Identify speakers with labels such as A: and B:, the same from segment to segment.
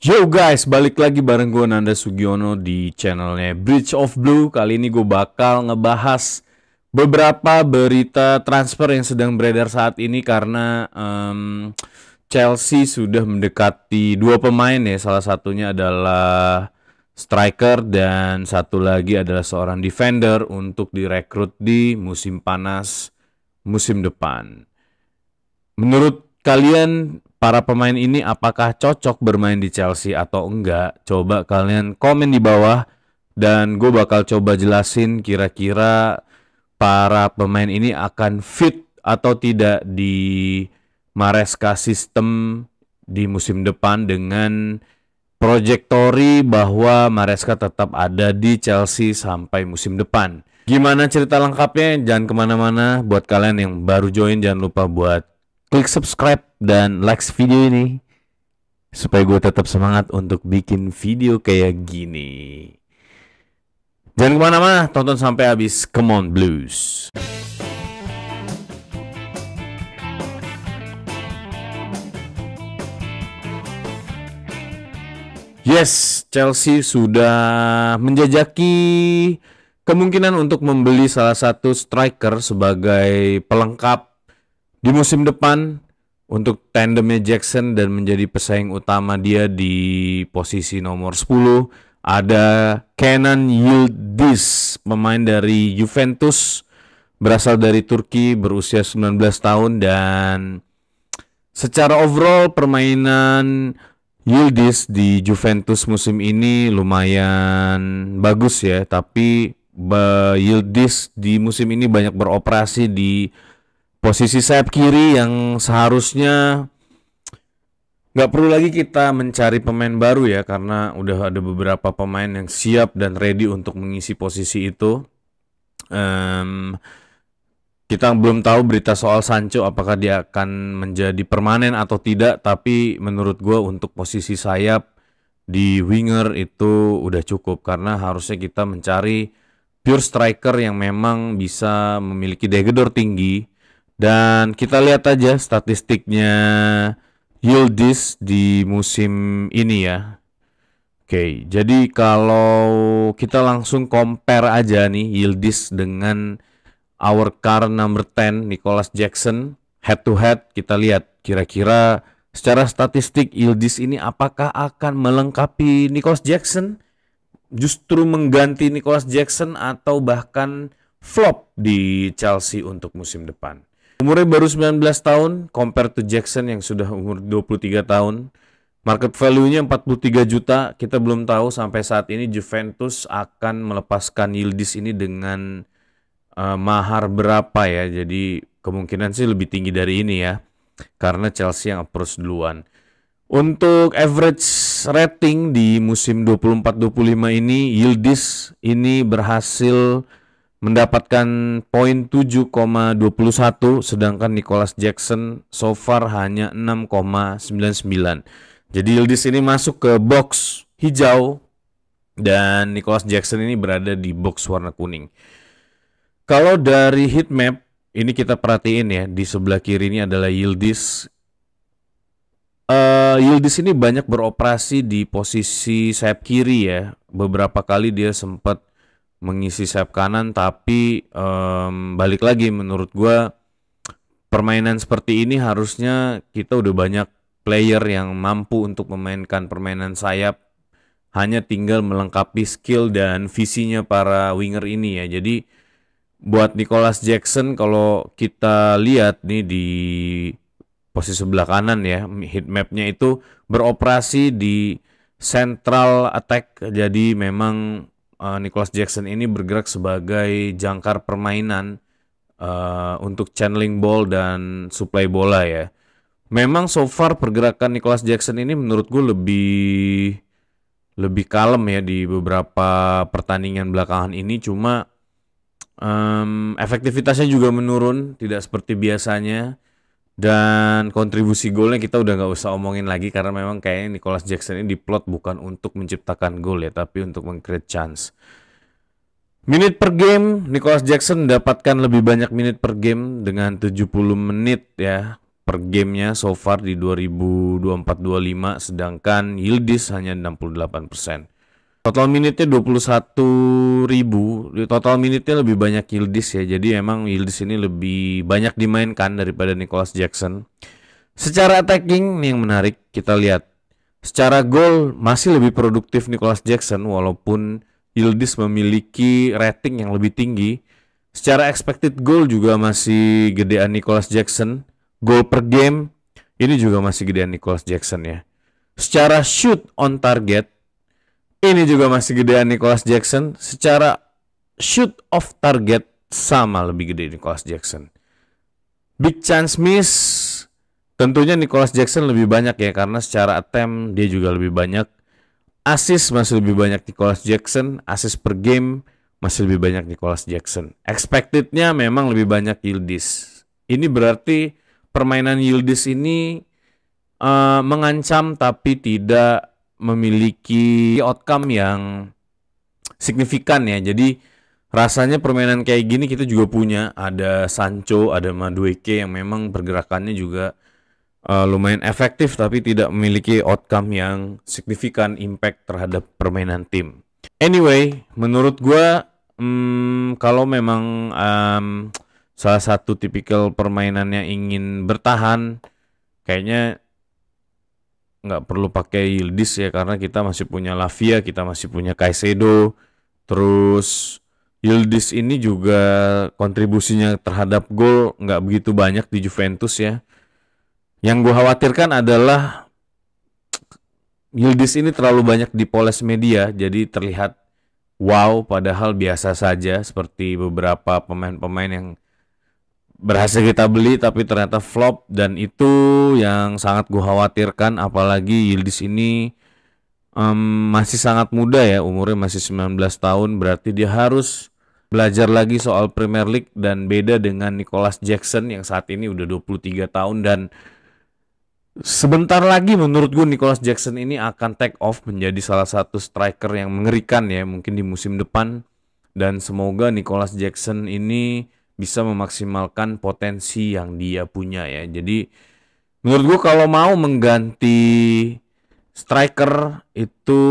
A: Yo guys, balik lagi bareng gue Nanda Sugiono di channelnya Bridge of Blue. Kali ini gue bakal ngebahas beberapa berita transfer yang sedang beredar saat ini karena Chelsea sudah mendekati dua pemain ya. Salah satunya adalah striker dan satu lagi adalah seorang defender untuk direkrut di musim panas musim depan. Menurut kalian para pemain ini apakah cocok bermain di Chelsea atau enggak? Coba kalian komen di bawah dan gue bakal coba jelasin kira-kira para pemain ini akan fit atau tidak di Maresca sistem di musim depan dengan proyektori bahwa Maresca tetap ada di Chelsea sampai musim depan. Gimana cerita lengkapnya? Jangan kemana-mana. Buat kalian yang baru join jangan lupa buat klik subscribe dan like video ini supaya gue tetap semangat untuk bikin video kayak gini. Jangan kemana-mana, tonton sampai habis. Come on Blues. Yes, Chelsea sudah menjajaki kemungkinan untuk membeli salah satu striker sebagai pelengkap di musim depan untuk tandemnya Jackson dan menjadi pesaing utama dia di posisi nomor 10 ada Kenan Yildiz, pemain dari Juventus, berasal dari Turki, berusia 19 tahun dan secara overall permainan Yildiz di Juventus musim ini lumayan bagus ya, tapi Yildiz di musim ini banyak beroperasi di posisi sayap kiri yang seharusnya nggak perlu lagi kita mencari pemain baru ya, karena udah ada beberapa pemain yang siap dan ready untuk mengisi posisi itu. Kita belum tahu berita soal Sancho apakah dia akan menjadi permanen atau tidak, tapi menurut gue untuk posisi sayap di winger itu udah cukup karena harusnya kita mencari pure striker yang memang bisa memiliki degedor tinggi. Dan kita lihat aja statistiknya Yildiz di musim ini ya. Oke, jadi kalau kita langsung compare aja nih Yildiz dengan our current number 10 Nicholas Jackson head to head, kita lihat kira-kira secara statistik Yildiz ini apakah akan melengkapi Nicholas Jackson, justru mengganti Nicholas Jackson, atau bahkan flop di Chelsea untuk musim depan. Umurnya baru 19 tahun compare to Jackson yang sudah umur 23 tahun. Market value-nya 43 juta. Kita belum tahu sampai saat ini Juventus akan melepaskan Yildiz ini dengan mahar berapa ya. Jadi kemungkinan sih lebih tinggi dari ini ya, karena Chelsea yang approach duluan. Untuk average rating di musim 24-25 ini Yildiz ini berhasil mendapatkan poin 7,21, sedangkan Nicholas Jackson so far hanya 6,99. Jadi Yildiz ini masuk ke box hijau dan Nicholas Jackson ini berada di box warna kuning. Kalau dari heat map ini kita perhatiin ya, di sebelah kiri ini adalah Yildiz. Yildiz ini banyak beroperasi di posisi sayap kiri ya. Beberapa kali dia sempat mengisi sayap kanan, tapi balik lagi menurut gue permainan seperti ini harusnya kita udah banyak player yang mampu untuk memainkan permainan sayap, hanya tinggal melengkapi skill dan visinya para winger ini ya. Jadi buat Nicholas Jackson kalau kita lihat nih di posisi sebelah kanan ya, heat mapnya itu beroperasi di central attack, jadi memang Nicholas Jackson ini bergerak sebagai jangkar permainan untuk channeling ball dan supply bola ya. Memang so far pergerakan Nicholas Jackson ini menurut gue lebih kalem ya di beberapa pertandingan belakangan ini, cuma efektivitasnya juga menurun, tidak seperti biasanya. Dan kontribusi golnya kita udah nggak usah omongin lagi, karena memang kayaknya Nicholas Jackson ini diplot bukan untuk menciptakan gol ya, tapi untuk meng-create chance. Menit per game, Nicholas Jackson mendapatkan lebih banyak menit per game dengan 70 menit ya. per gamenya so far di 2024-25, sedangkan Yildiz hanya 68%. Total minute-nya 21.000. Total minute-nya lebih banyak Yildiz ya. Jadi emang Yildiz ini lebih banyak dimainkan daripada Nicholas Jackson. Secara attacking nih yang menarik, kita lihat. Secara gol masih lebih produktif Nicholas Jackson walaupun Yildiz memiliki rating yang lebih tinggi. Secara expected goal juga masih gedean Nicholas Jackson. Goal per game ini juga masih gedean Nicholas Jackson ya. Secara shoot on target ini juga masih gedean Nicholas Jackson. Secara shoot off target sama lebih gede Nicholas Jackson. Big chance miss tentunya Nicholas Jackson lebih banyak ya, karena secara attempt dia juga lebih banyak. Assist masih lebih banyak Nicholas Jackson. Assist per game masih lebih banyak Nicholas Jackson. Expected-nya memang lebih banyak Yildiz. Ini berarti permainan Yildiz ini mengancam tapi tidak memiliki outcome yang signifikan ya. Jadi rasanya permainan kayak gini kita juga punya. Ada Sancho, ada Madueke yang memang pergerakannya juga lumayan efektif tapi tidak memiliki outcome yang signifikan impact terhadap permainan tim. Anyway, menurut gue kalau memang salah satu tipikal permainannya ingin bertahan, kayaknya nggak perlu pakai Yildiz ya, karena kita masih punya Lavia, kita masih punya Caicedo. Terus Yildiz ini juga kontribusinya terhadap gol nggak begitu banyak di Juventus ya. Yang gue khawatirkan adalah Yildiz ini terlalu banyak dipoles media, jadi terlihat wow padahal biasa saja, seperti beberapa pemain-pemain yang berhasil kita beli tapi ternyata flop, dan itu yang sangat gue khawatirkan. Apalagi Yildiz ini masih sangat muda ya, umurnya masih 19 tahun, berarti dia harus belajar lagi soal Premier League, dan beda dengan Nicholas Jackson yang saat ini udah 23 tahun. Dan sebentar lagi menurut gue Nicholas Jackson ini akan take off menjadi salah satu striker yang mengerikan ya mungkin di musim depan, dan semoga Nicholas Jackson ini bisa memaksimalkan potensi yang dia punya ya. Jadi menurut gue kalau mau mengganti striker itu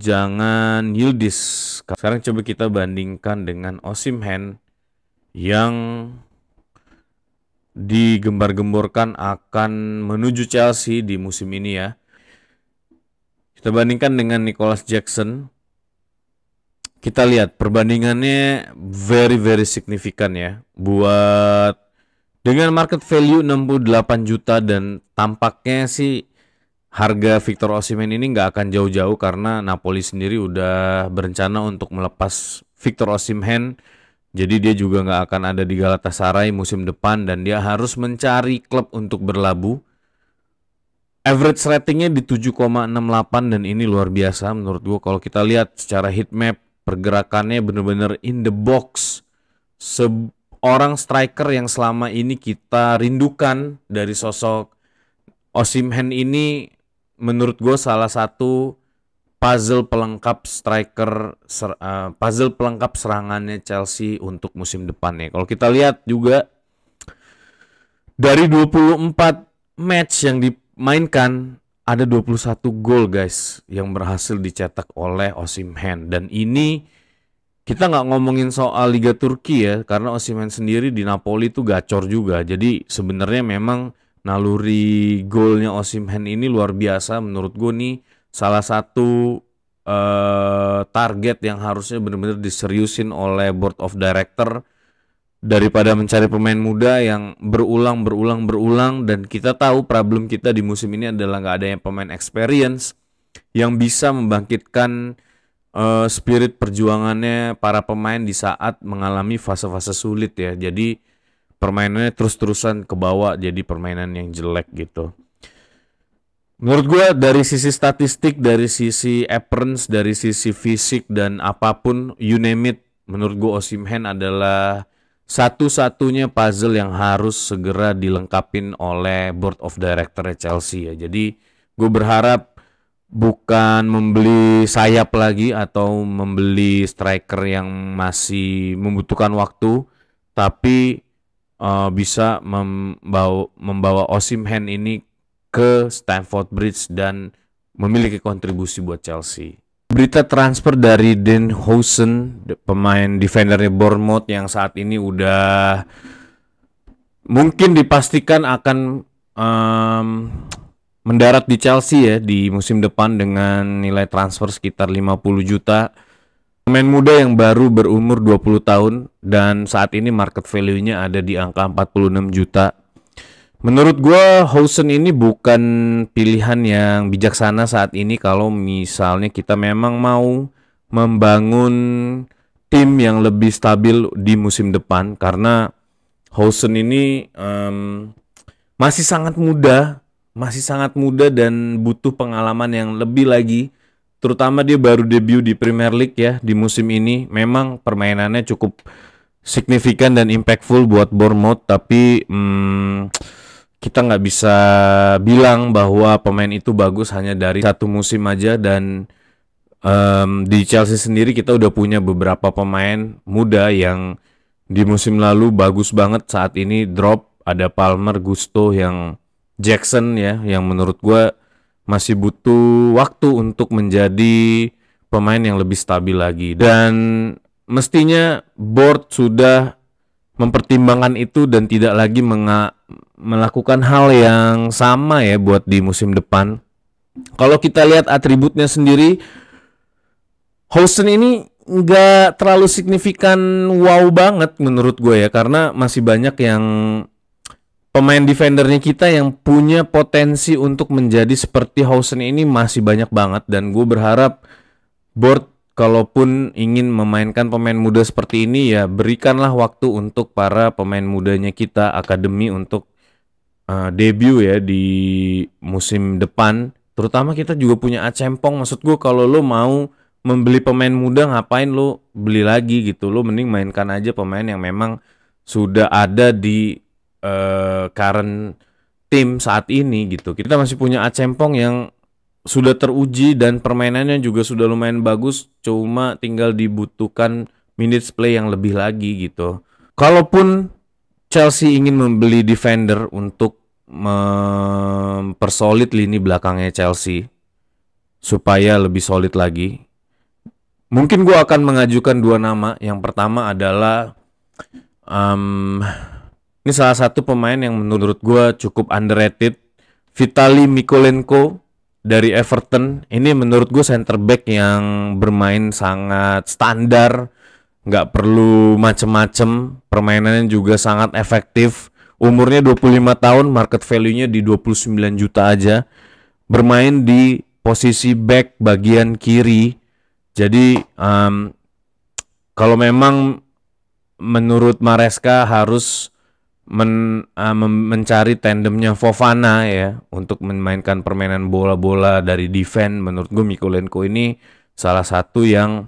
A: jangan Yildiz. Sekarang coba kita bandingkan dengan Osimhen yang digembar-gemborkan akan menuju Chelsea di musim ini ya. Kita bandingkan dengan Nicholas Jackson. Kita lihat perbandingannya very signifikan ya. Buat dengan market value 68 juta dan tampaknya sih harga Victor Osimhen ini nggak akan jauh-jauh, karena Napoli sendiri udah berencana untuk melepas Victor Osimhen. Jadi dia juga nggak akan ada di Galatasaray musim depan, dan dia harus mencari klub untuk berlabuh. Average ratingnya di 7,68 dan ini luar biasa menurut gue. Kalau kita lihat secara heat map, pergerakannya benar-benar in the box. Seorang striker yang selama ini kita rindukan dari sosok Osimhen ini, menurut gue salah satu puzzle pelengkap puzzle pelengkap serangannya Chelsea untuk musim depan ya. Kalau kita lihat juga dari 24 match yang dimainkan ada 21 gol guys yang berhasil dicetak oleh Osimhen, dan ini kita nggak ngomongin soal Liga Turki ya, karena Osimhen sendiri di Napoli itu gacor juga. Jadi sebenarnya memang naluri golnya Osimhen ini luar biasa. Menurut gue nih salah satu target yang harusnya benar-benar diseriusin oleh board of director, daripada mencari pemain muda yang berulang. Dan kita tahu problem kita di musim ini adalah nggak adanya pemain experience yang bisa membangkitkan spirit perjuangannya para pemain di saat mengalami fase-fase sulit ya. Jadi permainannya terus-terusan ke bawah, jadi permainan yang jelek gitu. Menurut gue dari sisi statistik, dari sisi appearance, dari sisi fisik dan apapun, you name it, menurut gue Osimhen adalah satu-satunya puzzle yang harus segera dilengkapin oleh board of director Chelsea ya. Jadi gue berharap bukan membeli sayap lagi atau membeli striker yang masih membutuhkan waktu, tapi bisa membawa Osimhen ini ke Stamford Bridge dan memiliki kontribusi buat Chelsea. Berita transfer dari Den Hoosen, pemain defendernya Bournemouth yang saat ini udah mungkin dipastikan akan mendarat di Chelsea ya di musim depan dengan nilai transfer sekitar 50 juta. Pemain muda yang baru berumur 20 tahun dan saat ini market value-nya ada di angka 46 juta. Menurut gue, Hoosen ini bukan pilihan yang bijaksana saat ini kalau misalnya kita memang mau membangun tim yang lebih stabil di musim depan. Karena Hoosen ini masih sangat muda dan butuh pengalaman yang lebih lagi. Terutama dia baru debut di Premier League ya di musim ini. Memang permainannya cukup signifikan dan impactful buat Bournemouth, tapi kita nggak bisa bilang bahwa pemain itu bagus hanya dari satu musim aja. Dan di Chelsea sendiri kita udah punya beberapa pemain muda yang di musim lalu bagus banget, saat ini drop. Ada Palmer, Gusto, yang Jackson ya, yang menurut gue masih butuh waktu untuk menjadi pemain yang lebih stabil lagi. Dan mestinya board sudah mempertimbangkan itu dan tidak lagi melakukan hal yang sama ya buat di musim depan. Kalau kita lihat atributnya sendiri, Hoosen ini nggak terlalu signifikan wow banget menurut gue ya, karena masih banyak yang pemain defendernya kita yang punya potensi untuk menjadi seperti Hoosen ini masih banyak banget. Dan gue berharap board kalaupun ingin memainkan pemain muda seperti ini ya berikanlah waktu untuk para pemain mudanya kita akademi untuk debut ya di musim depan. Terutama kita juga punya Acempong. Maksud gue kalau lo mau membeli pemain muda ngapain lo beli lagi gitu. Lo mending mainkan aja pemain yang memang sudah ada di current tim saat ini gitu. Kita masih punya Acempong yang sudah teruji dan permainannya juga sudah lumayan bagus, cuma tinggal dibutuhkan minutes play yang lebih lagi gitu. Kalaupun Chelsea ingin membeli defender untuk mempersolid lini belakangnya Chelsea supaya lebih solid lagi, mungkin gue akan mengajukan dua nama. Yang pertama adalah ini salah satu pemain yang menurut gue cukup underrated, Vitaly Mykolenko dari Everton. Ini menurut gue center back yang bermain sangat standar, nggak perlu macem-macem, permainannya juga sangat efektif. Umurnya 25 tahun, market value-nya di 29 juta aja. Bermain di posisi back bagian kiri. Jadi kalau memang menurut Maresca harus mencari tandemnya Fofana ya untuk memainkan permainan bola-bola dari defense, menurut gue Mykolenko ini salah satu yang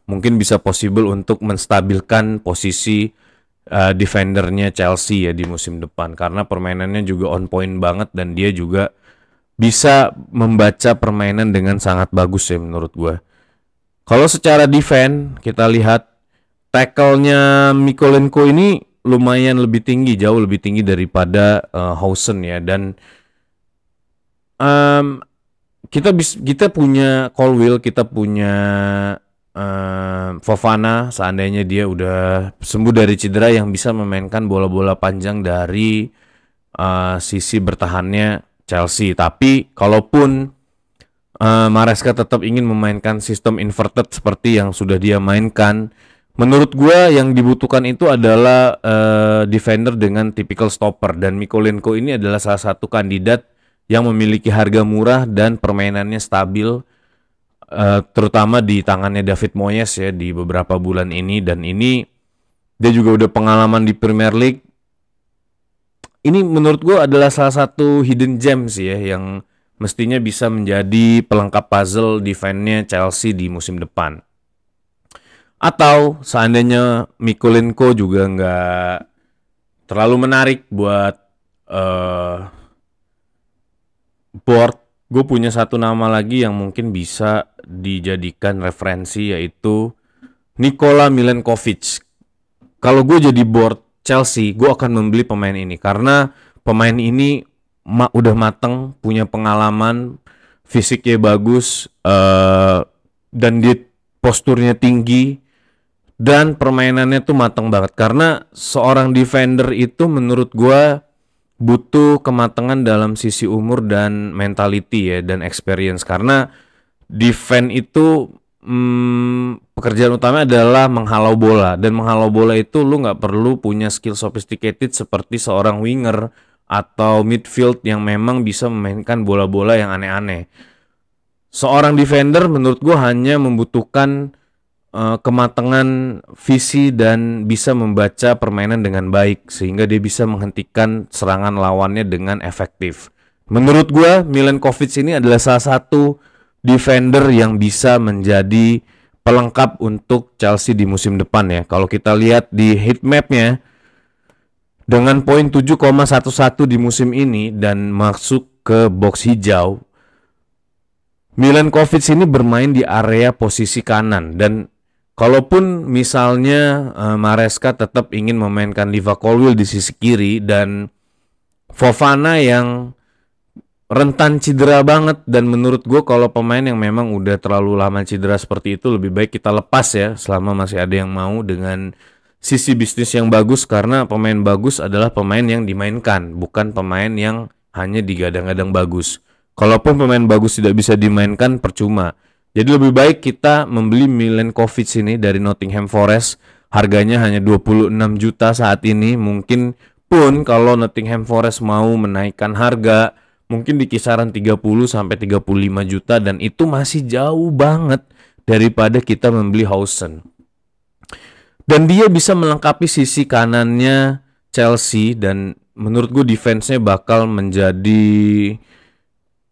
A: mungkin bisa possible untuk menstabilkan posisi defendernya Chelsea ya di musim depan, karena permainannya juga on point banget dan dia juga bisa membaca permainan dengan sangat bagus ya menurut gue. Kalau secara defense kita lihat tackle-nya Mykolenko ini lumayan lebih tinggi, jauh lebih tinggi daripada Hoosen ya. Dan kita punya Colwill, kita punya Fofana seandainya dia udah sembuh dari cedera, yang bisa memainkan bola-bola panjang dari sisi bertahannya Chelsea. Tapi kalaupun Maresca tetap ingin memainkan sistem inverted seperti yang sudah dia mainkan, menurut gue yang dibutuhkan itu adalah defender dengan tipikal stopper. Dan Mykolenko ini adalah salah satu kandidat yang memiliki harga murah dan permainannya stabil, terutama di tangannya David Moyes ya di beberapa bulan ini. Dan ini dia juga udah pengalaman di Premier League. Ini menurut gue adalah salah satu hidden gems ya, yang mestinya bisa menjadi pelengkap puzzle defense-nya Chelsea di musim depan. Atau seandainya Mykolenko juga nggak terlalu menarik buat board, gue punya satu nama lagi yang mungkin bisa dijadikan referensi, yaitu Nikola Milenkovic. Kalau gue jadi board, Chelsea, gue akan membeli pemain ini karena pemain ini udah mateng, punya pengalaman, fisiknya bagus, dan dia posturnya tinggi dan permainannya tuh mateng banget. Karena seorang defender itu menurut gue butuh kematangan dalam sisi umur dan mentality ya dan experience. Karena defense itu pekerjaan utama adalah menghalau bola, dan menghalau bola itu lu nggak perlu punya skill sophisticated seperti seorang winger atau midfield yang memang bisa memainkan bola-bola yang aneh-aneh. Seorang defender menurut gua hanya membutuhkan kematangan visi dan bisa membaca permainan dengan baik sehingga dia bisa menghentikan serangan lawannya dengan efektif. Menurut gua Milenkovic ini adalah salah satu defender yang bisa menjadi pelengkap untuk Chelsea di musim depan ya. Kalau kita lihat di heat map-nya, dengan poin 7,11 di musim ini dan masuk ke box hijau, Milenkovic ini bermain di area posisi kanan. Dan kalaupun misalnya Maresca tetap ingin memainkan Liva Colwill di sisi kiri dan Fofana yang rentan cedera banget, dan menurut gue kalau pemain yang memang udah terlalu lama cedera seperti itu lebih baik kita lepas ya selama masih ada yang mau dengan sisi bisnis yang bagus, karena pemain bagus adalah pemain yang dimainkan, bukan pemain yang hanya digadang-gadang bagus. Kalaupun pemain bagus tidak bisa dimainkan percuma. Jadi lebih baik kita membeli Milenkovic ini dari Nottingham Forest, harganya hanya 26 juta saat ini. Mungkin pun kalau Nottingham Forest mau menaikkan harga mungkin di kisaran 30 sampai 35 juta, dan itu masih jauh banget daripada kita membeli Hausen. Dan dia bisa melengkapi sisi kanannya Chelsea, dan menurut gue defense-nya bakal menjadi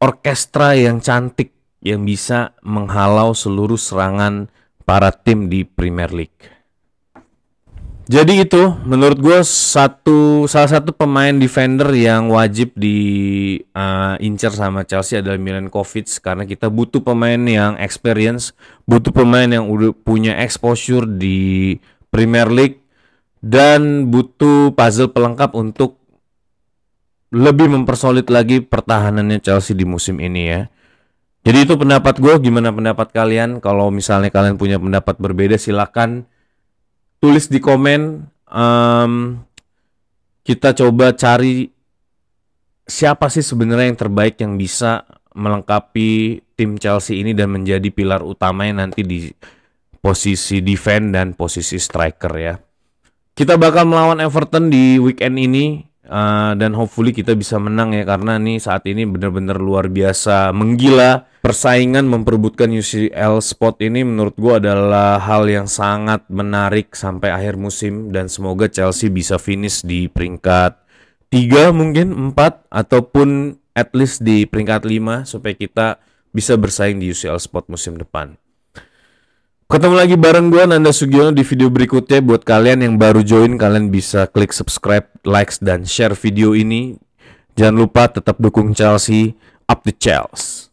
A: orkestra yang cantik yang bisa menghalau seluruh serangan para tim di Premier League. Jadi itu menurut gue salah satu pemain defender yang wajib diincar sama Chelsea adalah Milenkovic, karena kita butuh pemain yang experience, butuh pemain yang udah punya exposure di Premier League, dan butuh puzzle pelengkap untuk lebih mempersolid lagi pertahanannya Chelsea di musim ini ya. Jadi itu pendapat gue. Gimana pendapat kalian? Kalau misalnya kalian punya pendapat berbeda, silakan tulis di komen. Kita coba cari siapa sih sebenarnya yang terbaik yang bisa melengkapi tim Chelsea ini dan menjadi pilar utamanya nanti di posisi defense dan posisi striker ya. Kita bakal melawan Everton di weekend ini, dan hopefully kita bisa menang ya, karena nih saat ini benar-benar luar biasa menggila. Persaingan memperebutkan UCL spot ini menurut gue adalah hal yang sangat menarik sampai akhir musim, dan semoga Chelsea bisa finish di peringkat 3 mungkin 4 ataupun at least di peringkat 5 supaya kita bisa bersaing di UCL spot musim depan. Ketemu lagi bareng gue Nanda Sugiono di video berikutnya. Buat kalian yang baru join, kalian bisa klik subscribe, likes, dan share video ini. Jangan lupa tetap dukung Chelsea. Up the Chelsea.